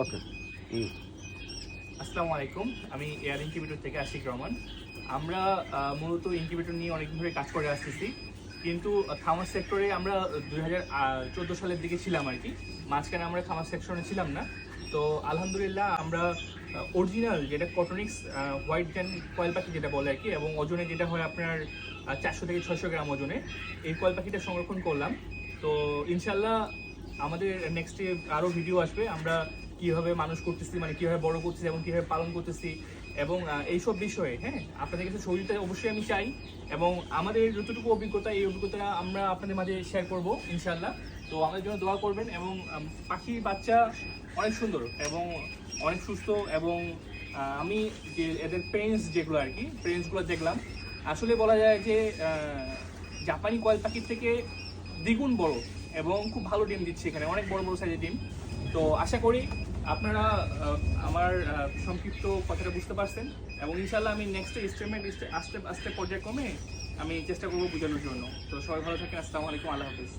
ওকে। আসসালামু আলাইকুম, আমি এয়ার ইনকিউবেটর থেকে আশিক রহমান। আমরা মূলত ইনকিউবেটর নিয়ে অনেকদিন ধরে কাজ করে আসতেছি, কিন্তু খামার সেক্টরে আমরা 2014 সালের দিকে ছিলাম আর কি। মাঝখানে আমরা খামার সেকশনে ছিলাম না। তো আলহামদুলিল্লাহ আমরা অরিজিনাল যেটা কটনিক্স হোয়াইট গ্যান কয়েল পাখি যেটা বলে আর কি, এবং ওজনে যেটা হয় আপনার 400 থেকে 600 গ্রাম ওজনে, এই কয়েল পাখিটা সংরক্ষণ করলাম। তো ইনশাল্লাহ আমাদের নেক্সটে আরও ভিডিও আসবে, আমরা কীভাবে মানুষ করতেছি, মানে কীভাবে বড় করতেছি এবং কীভাবে পালন করতেছি, এবং এইসব বিষয়ে হ্যাঁ আপনাদের কাছে সহযোগিতা অবশ্যই আমি চাই, এবং আমাদের যতটুকু অভিজ্ঞতা এই অভিজ্ঞতা আমরা আপনাদের মাঝে শেয়ার করব ইনশাল্লাহ। তো আমাদের জন্য দোয়া করবেন, এবং পাখির বাচ্চা অনেক সুন্দর এবং অনেক সুস্থ, এবং আমি যে এদের পেরেন্টস যেগুলো আর কি, পেরেন্টসগুলো দেখলাম, আসলে বলা যায় যে জাপানি কয়েল পাখির থেকে দ্বিগুণ বড় এবং খুব ভালো ডিম দিচ্ছে, এখানে অনেক বড় বড় সাইজের ডিম। তো আশা করি আপনারা আমার সংক্ষিপ্ত কথাটা বুঝতে পারছেন, এবং ইনশাল্লাহ আমি নেক্সট এস্টিমেট আস্তে আস্তে পর্যায়ক্রমে আমি চেষ্টা করবো বোঝানোর জন্য। তো সবাই ভালো থাকেন, আসসালামু আলাইকুম, আল্লাহ হাফিজ।